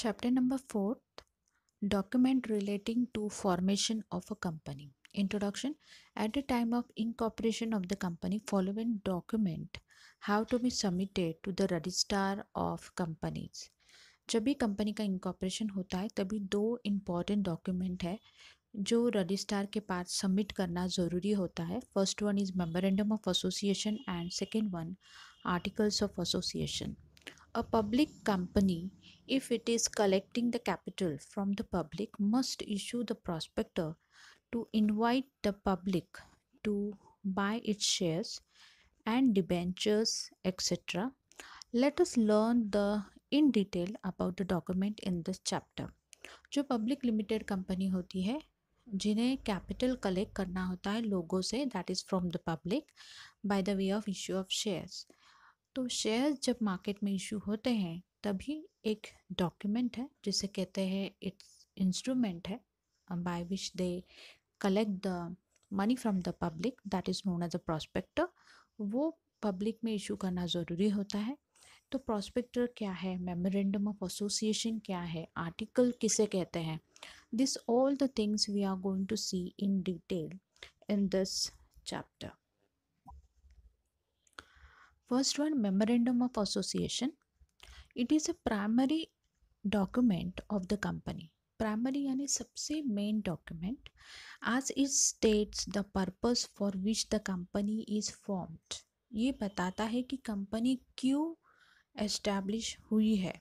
Chapter number 4, Document relating to formation of a company. Introduction. At the time of incorporation of the company, following document have to be submitted to the registrar of companies. जब भी company का incorporation होता है तभी दो important document है जो registrar के पास सबमिट करना ज़रूरी होता है. First one is memorandum of association and second one articles of association. A public company, if it is collecting the capital from the public, must issue the prospectus to invite the public to buy its shares and debentures, etc. Let us learn in detail about the document in this chapter. जो public limited company होती है जिन्हें capital collect करना होता है लोगों से, that is from the public by the way of issue of shares. तो शेयर्स जब मार्केट में इशू होते हैं तभी एक डॉक्यूमेंट है जिसे कहते हैं इट्स इंस्ट्रूमेंट है by which they collect the money from the public, that is known as a prospector. वो पब्लिक में इशू करना ज़रूरी होता है. तो प्रॉस्पेक्टर क्या है, मेमोरेंडम ऑफ एसोसिएशन क्या है, आर्टिकल किसे कहते हैं, this all the things we are going to see in detail in this chapter. First one, Memorandum of Association. It is a primary document of the company. Primary यानी सबसे main document as it states the purpose for which the company is formed. ये बताता है कि company क्यों establish हुई है,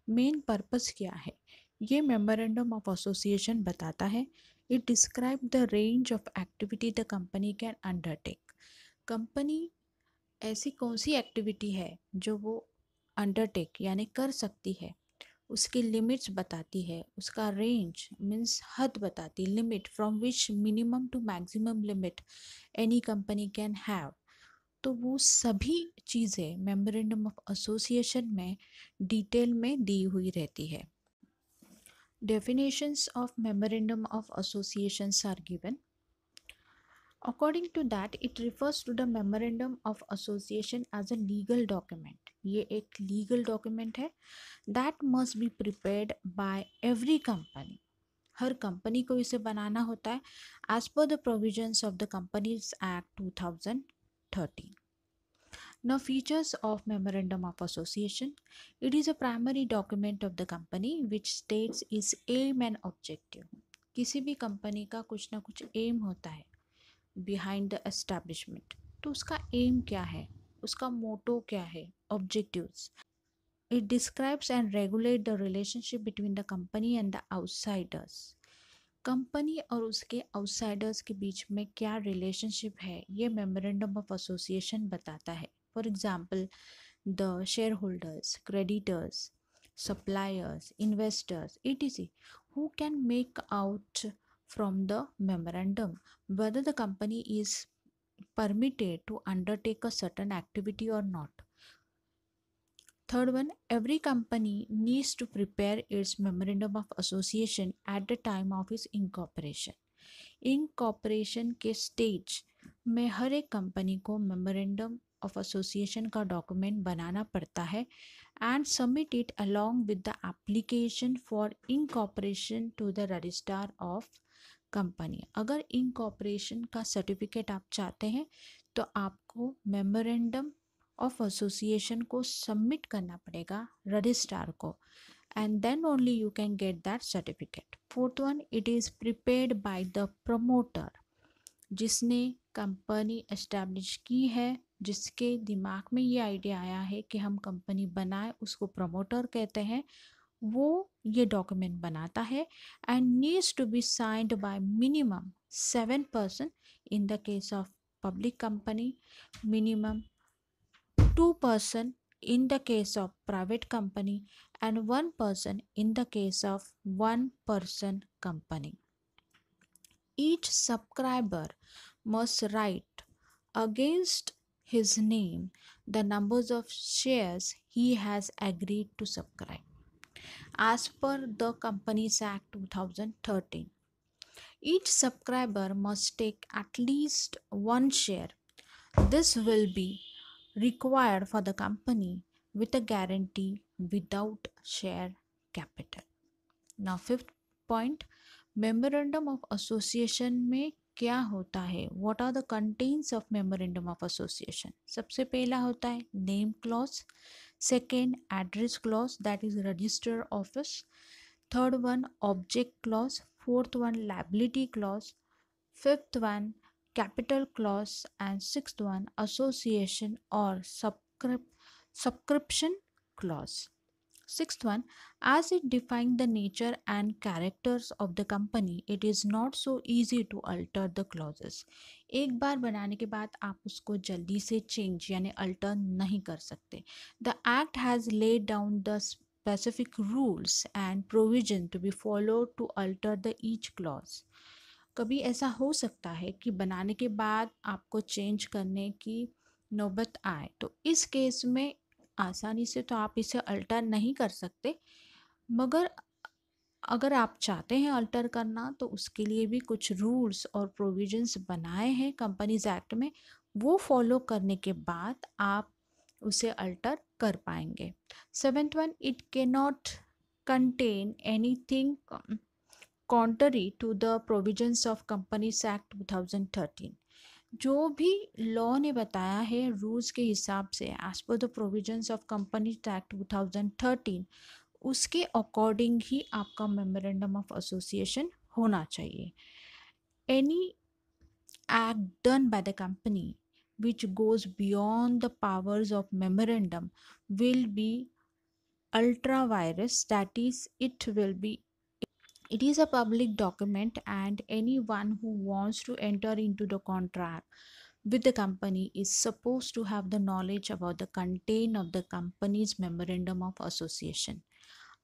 main purpose क्या है, ये मेमोरेंडम ऑफ एसोसिएशन बताता है. It describe the range of activity the company can undertake. Company ऐसी कौन सी एक्टिविटी है जो वो अंडरटेक यानी कर सकती है, उसकी लिमिट्स बताती है, उसका रेंज मीन्स हद बताती, limit from which minimum to maximum limit any company can have. तो वो सभी चीज़ें मेमोरेंडम ऑफ एसोसिएशन में डिटेल में दी हुई रहती है. Definitions of memorandum of associations are given. According to that, it refers to the memorandum of association as a legal document. ये एक legal document है that must be prepared by every company. Her company को इसे बनाना होता है as per the provisions of the Companies Act 2013. Now, features of Memorandum of Association. It is a primary document of the company which states its aim and objective. किसी भी company का कुछ ना कुछ एम होता है बिहाइंड द एस्टैब्लिशमेंट. तो उसका एम क्या है, उसका मोटो क्या है, objectives. It describes and regulate the relationship between the company and the outsiders. Company और उसके आउटसाइडर्स के बीच में क्या रिलेशनशिप है ये मेमोरेंडम ऑफ एसोसिएशन बताता है. For example the share holders, creditors, suppliers, investors etc. who can make out from the memorandum whether the company is permitted to undertake a certain activity or not. Third one, every company needs to prepare its memorandum of association at the time of its incorporation. Incorporation के stage में हर एक company को memorandum of association का document बनाना पड़ता है and submit it along with the application for incorporation to the registrar of company. अगर incorporation का certificate आप चाहते हैं तो आपको मेमोरेंडम ऑफ एसोसिएशन को सबमिट करना पड़ेगा रजिस्ट्रार को and then only you can get that certificate. Fourth one, it is prepared by the promoter. जिसने कंपनी एस्टैब्लिश की है, जिसके दिमाग में ये आइडिया आया है कि हम कंपनी बनाए, उसको प्रमोटर कहते हैं. वो ये डॉक्यूमेंट बनाता है and needs to be signed by minimum 7% in the case of public company, minimum 2% in the case of private company and 1% in the case of one-person company. Each subscriber must write against his name the numbers of shares he has agreed to subscribe. As per the Companies Act 2013, each subscriber must take at least one share. This will be required for the company with a guarantee without share capital. ना fifth point, memorandum of association में क्या होता है, what are the contents of memorandum of association. सबसे पहला होता है name clause, second address clause that is register office, third one object clause, fourth one liability clause, fifth one capital clause, and sixth one association or subscription clause. Sixth one, as it defines the nature and characters of the company, it is not so easy to alter the clauses. एक बार बनाने के बाद आप उसको जल्दी से change यानी alter नहीं कर सकते. The act has laid down the specific rules and provision to be followed to alter the each clause. कभी ऐसा हो सकता है कि बनाने के बाद आपको चेंज करने की नौबत आए, तो इस केस में आसानी से तो आप इसे अल्टर नहीं कर सकते, मगर अगर आप चाहते हैं अल्टर करना तो उसके लिए भी कुछ रूल्स और प्रोविजंस बनाए हैं कंपनीज एक्ट में, वो फॉलो करने के बाद आप उसे अल्टर कर पाएंगे. Seventh one, it can not contain anything contrary to the provisions of Companies Act 2013. जो भी लॉ ने बताया है रूल्स के हिसाब से as per the provisions of companies act 2013, उसके अकॉर्डिंग ही आपका मेमोरेंडम ऑफ एसोसिएशन होना चाहिए. Any act done by the company which goes beyond the powers of memorandum will be ultra virus, that is it is a public document, and anyone who wants to enter into the contract with the company is supposed to have the knowledge about the content of the company's memorandum of association.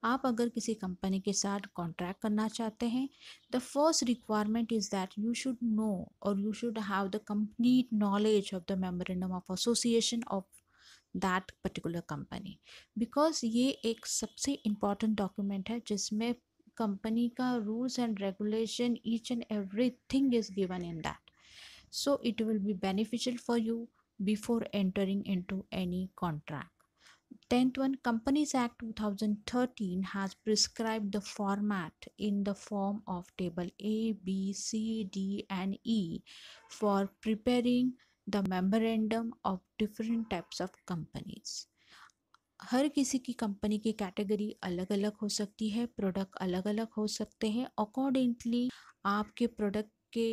आप अगर किसी company के साथ contract करना चाहते हैं, the first requirement is that you should know और you should have the complete knowledge of the memorandum of association of that particular company, because ये एक सबसे इम्पॉर्टेंट डॉक्यूमेंट है जिसमें कंपनी का rules and regulation each and everything is given in that. So it will be beneficial for you before entering into any contract. 10th one, Companies Act 2013 has prescribed the format in the form of table A, B, C, D and E for preparing the memorandum of different types of companies. हर किसी की company की category अलग अलग हो सकती है, product अलग अलग हो सकते हैं. अकॉर्डिंगली आपके प्रोडक्ट के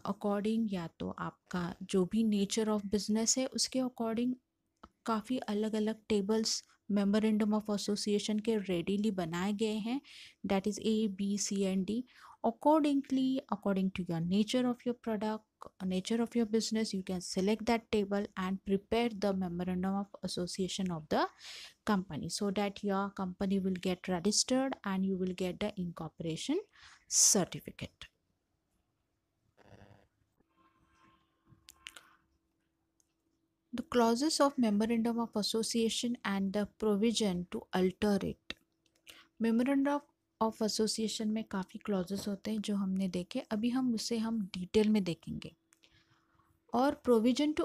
अकॉर्डिंग या तो आपका जो भी नेचर ऑफ बिजनेस है उसके अकॉर्डिंग काफ़ी अलग अलग टेबल्स मेमोरेंडम ऑफ एसोसिएशन के रेडीली बनाए गए हैं, that is A B C and D. accordingly according to your nature of your product, nature of your business, you can select that table and prepare the memorandum of association of the company so that your company will get registered and you will get the incorporation certificate. The clauses of memorandum of association and the provision to alter it. Memorandum of association में काफ़ी clauses होते हैं जो हमने देखे, अभी हम उसे डिटेल में देखेंगे. और प्रोविजन टू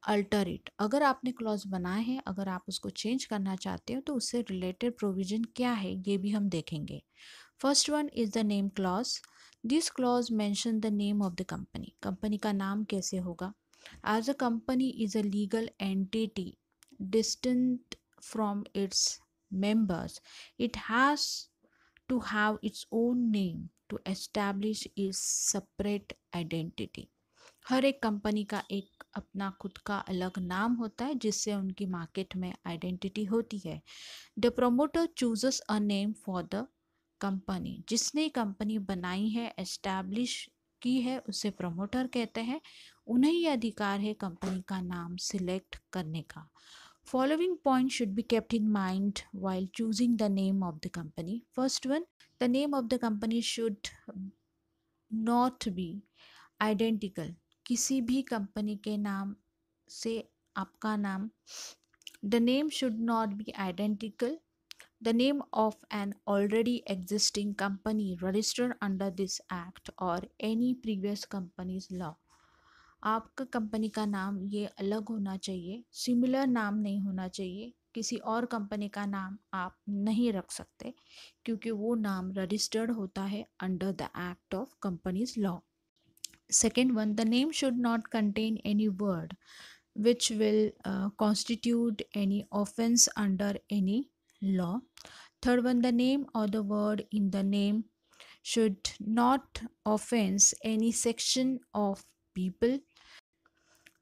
अल्टर इट, अगर आपने क्लॉज बनाए हैं, अगर आप उसको चेंज करना चाहते हो तो उससे रिलेटेड प्रोविजन क्या है ये भी हम देखेंगे. First one is the name clause. This clause mention the name of the company. Company का नाम कैसे होगा. As a company is a legal entity distinct from its members, it has to have its own name to establish its separate identity. हर एक company का एक अपना खुद का अलग नाम होता है जिससे उनकी मार्केट में आइडेंटिटी होती है. The promoter chooses a name for the company. जिसने कंपनी बनाई है, एस्टैब्लिश की है, उसे प्रमोटर कहते हैं. उन्हें यह अधिकार है कंपनी का नाम सिलेक्ट करने का. Following points should be kept in mind while choosing the name of the company. First one, the name of the company should not be identical. किसी भी कंपनी के नाम से आपका नाम, the name should not be identical. The name of an already existing company registered under this act or any previous company's law. आपका company का नाम ये अलग होना चाहिए, सिमिलर नाम नहीं होना चाहिए किसी और कंपनी का नाम आप नहीं रख सकते, क्योंकि वो नाम रजिस्टर्ड होता है under the act of companies law. Second one, the name should not contain any word which will constitute any offense under any law. Third one, the name or the word in the name should not offense any section of people.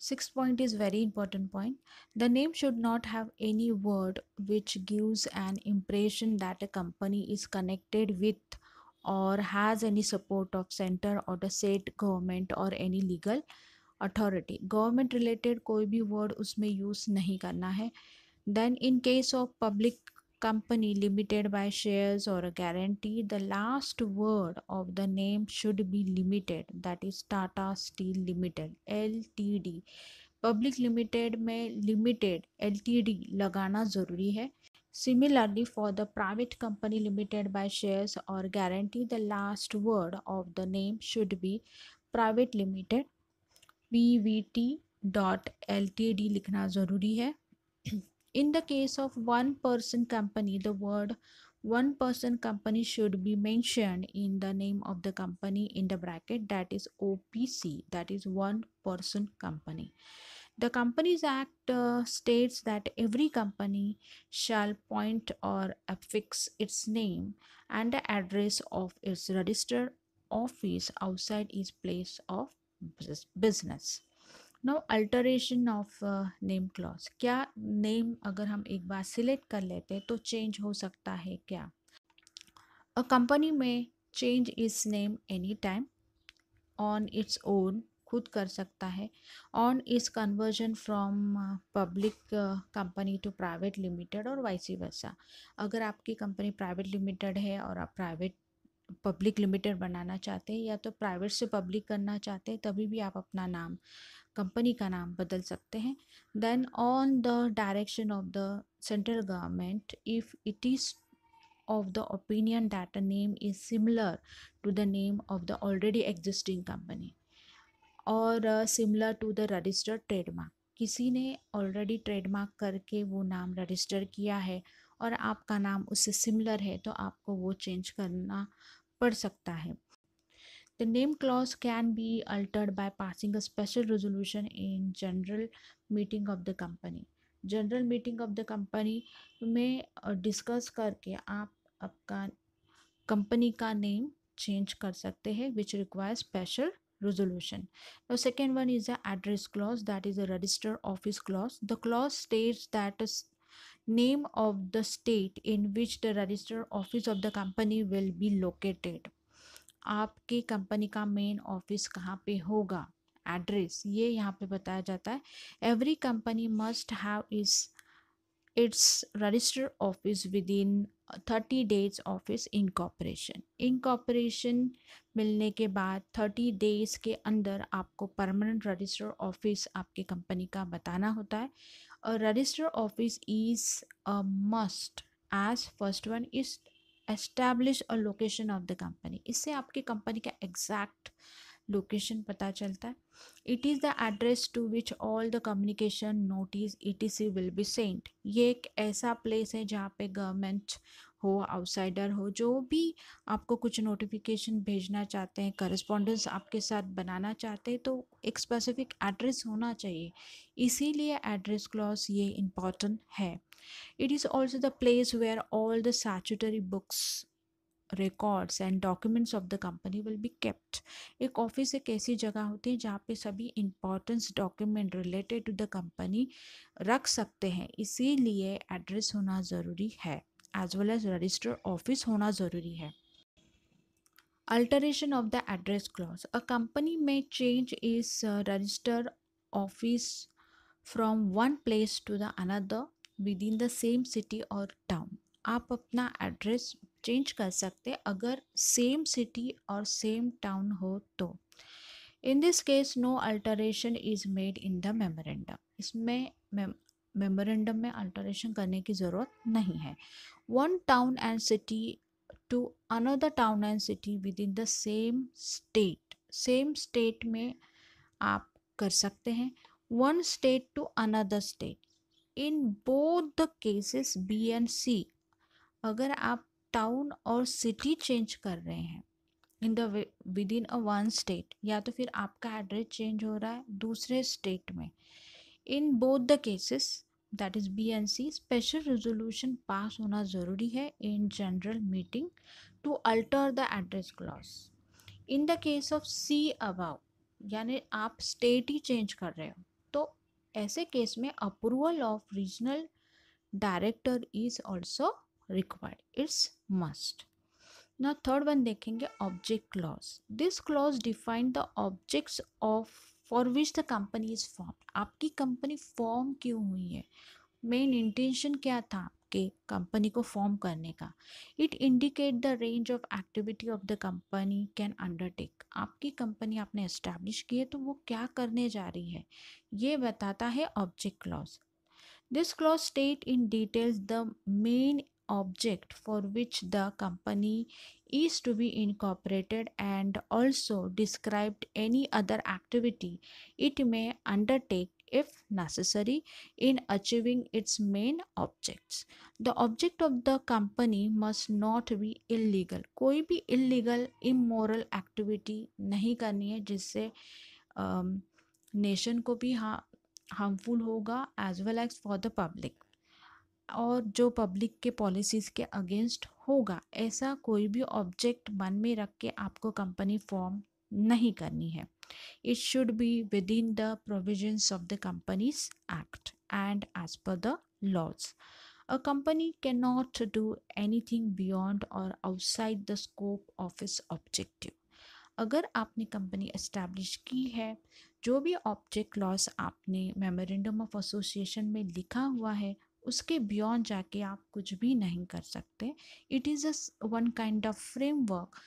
Sixth point is very important point. The name should not have any word which gives an impression that a company is connected with or has any support of center or the state government or any legal authority. Government related कोई भी word उसमें use नहीं करना है. Then in case of public company limited by shares or a guarantee, the last word of the name should be limited, that is Tata Steel Limited LTD. Public limited में limited LTD लगाना ज़रूरी है. Similarly, for the private company limited by shares or guarantee, the last word of the name should be private limited PVT dot LTD लिखना ज़रूरी है. In the case of one person company, the word one person company should be mentioned in the name of the company in the bracket, that is OPC, that is one person company. The Companies Act states that every company shall point or affix its name and the address of its registered office outside its place of business. Now alteration of name clause. क्या name अगर हम एक बार select कर लेते तो change हो सकता है क्या? अ कंपनी में change is name any time on its own, खुद कर सकता है. On is conversion from public company to private limited और वाइस वर्सा. अगर आपकी कंपनी प्राइवेट लिमिटेड है और आप प्राइवेट पब्लिक लिमिटेड बनाना चाहते हैं या तो प्राइवेट से पब्लिक करना चाहते हैं, तभी भी आप अपना नाम, कंपनी का नाम बदल सकते हैं. Then on the direction of the central government, if it is of the opinion that a name is similar to the name of the already existing company or similar to the registered trademark. किसी ने already trademark करके वो नाम register किया है और आपका नाम उससे सिमिलर है, तो आपको वो चेंज करना पड़ सकता है. The name clause can be altered by passing a special resolution in general meeting of the company. General meeting of the company में डिस्कस करके आप आपका कंपनी का नेम चेंज कर सकते हैं, which require special resolution. The second one is the address clause, that is a register office clause. The clause states that the name of the state in which the register office of the company will be located. आपकी company का main office कहाँ पे होगा, address, ये यहाँ पे बताया जाता है. Every company must have its register office within 30 days of its incorporation. Incorporation मिलने के बाद 30 days के अंदर आपको परमानेंट रजिस्टर ऑफिस आपके कंपनी का बताना होता है. Register office is a must as first one is establish a location of the company. इससे आपकी कंपनी का एग्जैक्ट लोकेशन पता चलता है. It is the address to which all the communication notice ETC will be sent. ये एक ऐसा place है जहाँ पे गवर्नमेंट हो, आउटसाइडर हो, जो भी आपको कुछ नोटिफिकेशन भेजना चाहते हैं, करस्पॉन्डेंस आपके साथ बनाना चाहते हैं, तो एक स्पेसिफिक एड्रेस होना चाहिए. इसीलिए एड्रेस क्लॉज ये इम्पॉर्टेंट है. It is also the place where all the statutory books, records and documents of the company will be kept. एक ऑफिस एक ऐसी जगह होती है जहाँ पे सभी importance document related to the company रख सकते हैं. इसीलिए एड्रेस होना ज़रूरी है, as well as register office होना ज़रूरी है. Alteration of the address clause. A company may change its registered office from one place to the another within the same city or town. आप अपना एड्रेस चेंज कर सकते हैं अगर same city और सेम टाउन हो तो. In this case no alteration is made in the memorandum. इसमें मेमोरेंडम में अल्टरेशन करने की ज़रूरत नहीं है. One town and city to another town and city within the same state. Same state में आप कर सकते हैं. One state to another state. In both the cases B and C, अगर आप टाउन और सिटी चेंज कर रहे हैं in the with in a one state, या तो फिर आपका एड्रेस चेंज हो रहा है दूसरे स्टेट में, in both the cases that is B and C, special resolution pass होना ज़रूरी है in general meeting to alter the address clause. In the case of C above, यानी आप स्टेट ही चेंज कर रहे हो, तो ऐसे केस में approval of regional director is also required, it's must. ना थर्ड वन देखेंगे, object clause. This clause define the objects of for which the company is form. आपकी कंपनी फॉर्म क्यों हुई है, मेन इंटेंशन क्या था आपके कंपनी को फॉर्म करने का। It indicate the range of activity of the company can undertake. आपकी कंपनी आपने एस्टैब्लिश की है तो वो क्या करने जा रही है, ये बताता है object clause. This clause state in details the main object for which the company is to be incorporated and also described any other activity it may undertake if necessary in achieving its main objects. The object of the company must not be illegal. कोई भी illegal, immoral activity नहीं करनी है जिससे nation को भी harmful होगा as well as for the public, और जो पब्लिक के पॉलिसीज़ के अगेंस्ट होगा, ऐसा कोई भी ऑब्जेक्ट मन में रख के आपको कंपनी फॉर्म नहीं करनी है। It should be within the provisions of the companies act and as per the laws. A company cannot do anything beyond or outside the scope of its objective. अगर आपने company establish की है, जो भी object clause आपने memorandum of association में लिखा हुआ है उसके बियॉन्ड जाके आप कुछ भी नहीं कर सकते। It is a one kind of framework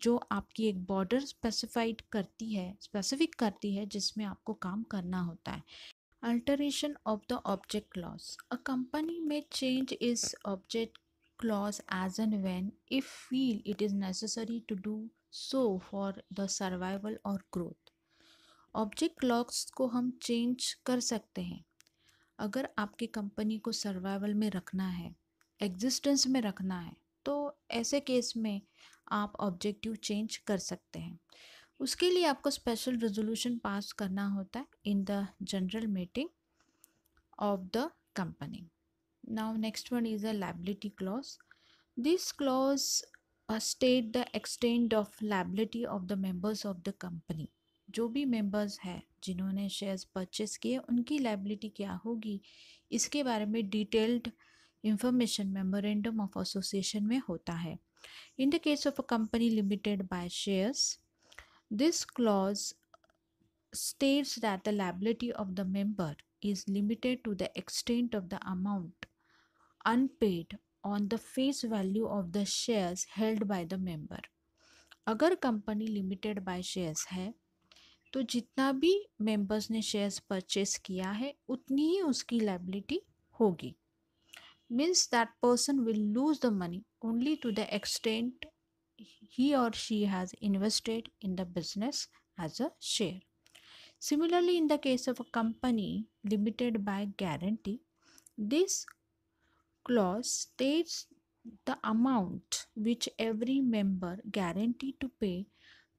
जो आपकी एक बॉर्डर स्पेसिफिक करती है जिसमें आपको काम करना होता है। Alteration of the object clause. A company में change is object clause as and when if feel it is necessary to do so for the survival or growth. Object clause को हम चेंज कर सकते हैं अगर आपकी कंपनी को survival में रखना है, एग्जिस्टेंस में रखना है, तो ऐसे केस में आप ऑब्जेक्टिव चेंज कर सकते हैं। उसके लिए आपको स्पेशल रेजोल्यूशन पास करना होता है in the general meeting of the company. Now next one is a liability clause. This clause state the extent of liability of the members of the company. जो भी मेंबर्स हैं जिन्होंने शेयर्स परचेस किए उनकी liability क्या होगी, इसके बारे में detailed information memorandum of association में होता है। In the case of a company limited by shares, this clause states that the liability of the member is limited to the extent of the amount unpaid on the face value of the shares held by the member. अगर company limited by shares है तो जितना भी members ने shares purchase किया है उतनी ही उसकी लाइबिलिटी होगी। Means that person will lose the money only to the extent he or she has invested in the business as a share. Similarly, in the case of a company limited by guarantee, this clause states the amount which every member guaranteed to pay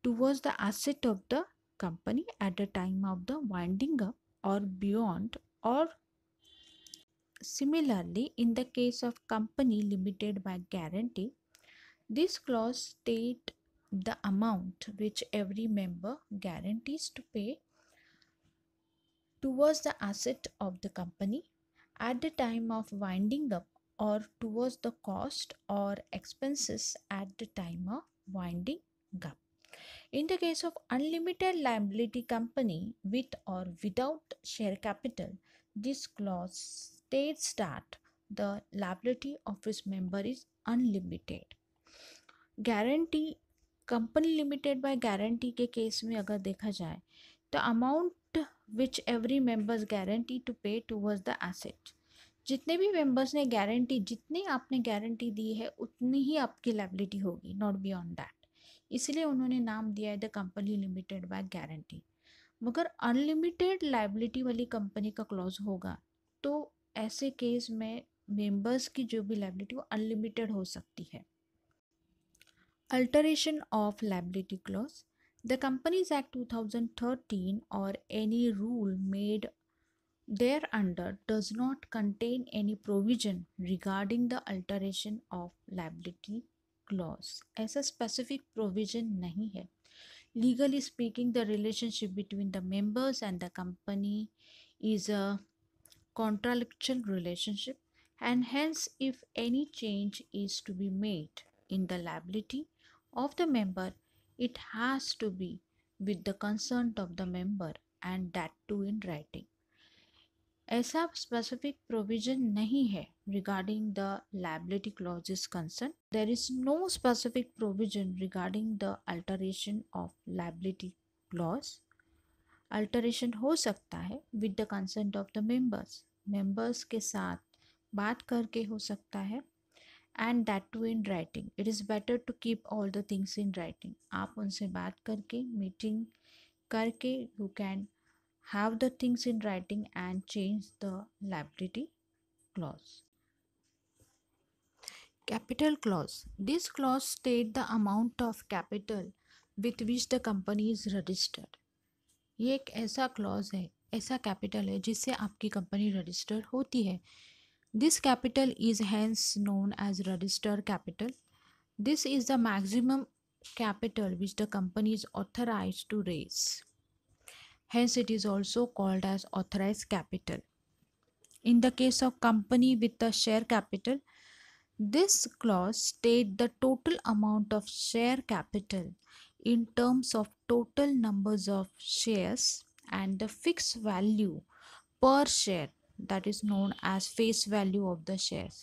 towards the asset of the company at the time of the winding up or beyond, or similarly in the case of company limited by guarantee, this clause state the amount which every member guarantees to pay towards the asset of the company at the time of winding up or towards the cost or expenses at the time of winding up. In the case of unlimited liability company with or without share capital, this clause states that the liability of its member is unlimited. Guarantee, company limited by guarantee के case में अगर देखा जाए तो amount which every members guarantee to pay towards the asset, जितने भी members ने guarantee, जितनी आपने गारंटी दी है उतनी ही आपकी लायबिलिटी होगी, नॉट बियॉन्ड दैट। इसलिए उन्होंने नाम दिया है the company limited by guarantee. मगर अनलिमिटेड लायबिलिटी वाली कंपनी का क्लॉज होगा तो ऐसे केस में मेंबर्स की जो भी लायबिलिटी वो अनलिमिटेड हो सकती है। Alteration of liability clause. The Companies Act 2013 or any rule made thereunder does not contain any provision regarding the alteration of liability clause. ऐसा specific provision नहीं है. Legally speaking, the relationship between the members and the company is a contractual relationship, and hence if any change is to be made in the liability of the member, it has to be with the consent of the member, and that too in writing. ऐसा specific provision नहीं है regarding the liability clause is concerned. There is no specific provision regarding the alteration of liability clause. Alteration हो सकता है with the consent of the members के साथ बात करके हो सकता है, and that too in writing. It is better to keep all the things in writing. आप उनसे बात करके मीटिंग करके you can have the things in writing and change the liability clause. Capital clause. This clause state the amount of capital with which the company is registered. ये एक ऐसा clause है, ऐसा कैपिटल है जिससे आपकी कंपनी रजिस्टर्ड होती है. This capital is hence known as registered capital. This is the maximum capital which the company is authorised to raise. Hence it is also called as authorized capital. In the case of company with a share capital, this clause states the total amount of share capital in terms of total numbers of shares and the fixed value per share, that is known as face value of the shares.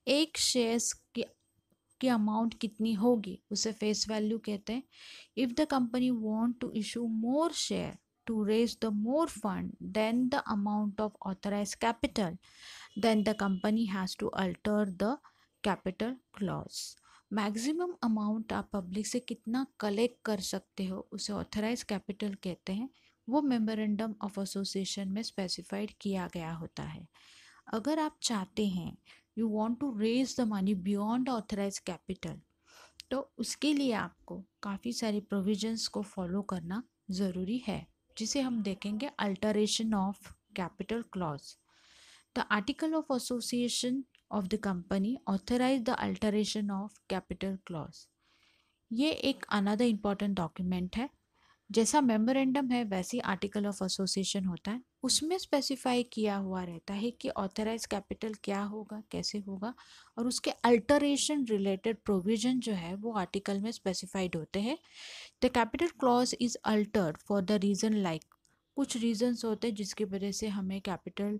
एक shares की amount कितनी होगी उसे face value कहते हैं. If the company want to issue more share to raise the more fund than the amount of authorized capital, then the company has to alter the capital clause. Maximum amount आप public से कितना collect कर सकते हो उसे authorise capital कहते हैं. वो मेमोरेंडम ऑफ एसोसिएशन में स्पेसिफाइड किया गया होता है. अगर आप चाहते हैं you want to raise the money beyond authorise capital, तो उसके लिए आपको काफ़ी सारी प्रोविजंस को फॉलो करना ज़रूरी है, जिसे हम देखेंगे alteration of capital clause. The article of association of the company authorise the alteration of capital clause. ये एक अनदर इम्पॉर्टेंट डॉक्यूमेंट है. जैसा मेमोरेंडम है वैसे आर्टिकल ऑफ एसोसिएशन होता है. उसमें स्पेसिफाई किया हुआ रहता है कि ऑथराइज कैपिटल क्या होगा, कैसे होगा, और उसके अल्टरेशन रिलेटेड प्रोविजन जो है वो आर्टिकल में स्पेसिफाइड होते हैं. The capital clause is Altered for the reason like. कुछ रीजंस होते हैं जिसकी वजह से हमें कैपिटल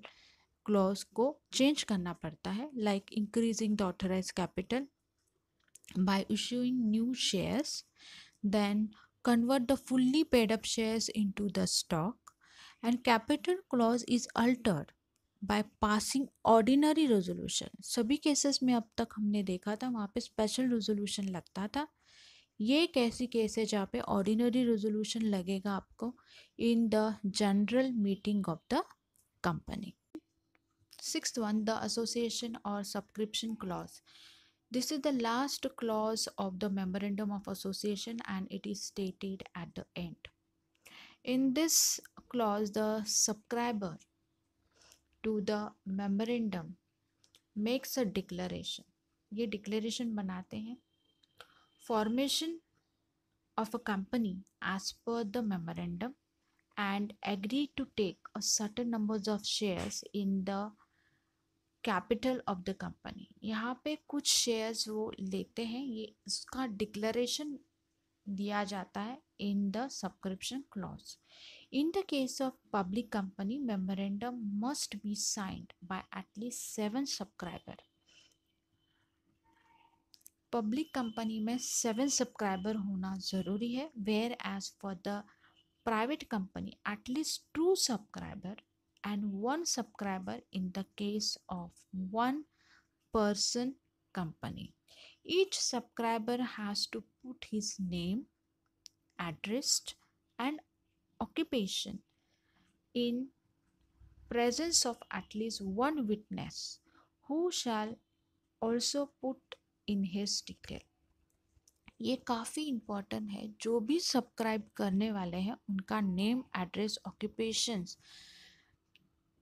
क्लॉज को चेंज करना पड़ता है, like increasing the authorise capital by issuing new shares, then convert the fully paid up shares into the stock, and capital clause is altered by passing ordinary resolution. सभी cases में अब तक हमने देखा था वहाँ पे स्पेशल रेजोल्यूशन लगता था. ये एक ऐसी केस है जहाँ पे ऑर्डिनरी रेजोल्यूशन लगेगा आपको in the general meeting of the company. Sixth one, the association or subscription clause. This is the last clause of the memorandum of association and it is stated at the end. In this clause, the subscriber to the memorandum makes a declaration. ये declaration बनाते हैं. Formation of a company as per the memorandum and agree to take a certain numbers of shares in the capital of the company. यहाँ पे कुछ shares वो लेते हैं, ये इसका डिक्लेरेशन दिया जाता है in the subscription clause. In the case of public company, memorandum must be signed by at least 7 subscriber. Public company में 7 सब्सक्राइबर होना ज़रूरी है, whereas for the private company at least 2 subscriber and 1 subscriber in the case of 1 person company. Each subscriber has to put his name, address and occupation in presence of at least one witness who shall also put in his detail. ये काफ़ी important है, जो भी subscribe करने वाले हैं उनका name, address, occupations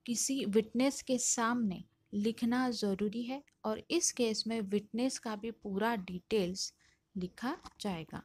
किसी विटनेस के सामने लिखना ज़रूरी है और इस केस में विटनेस का भी पूरा डिटेल्स लिखा जाएगा।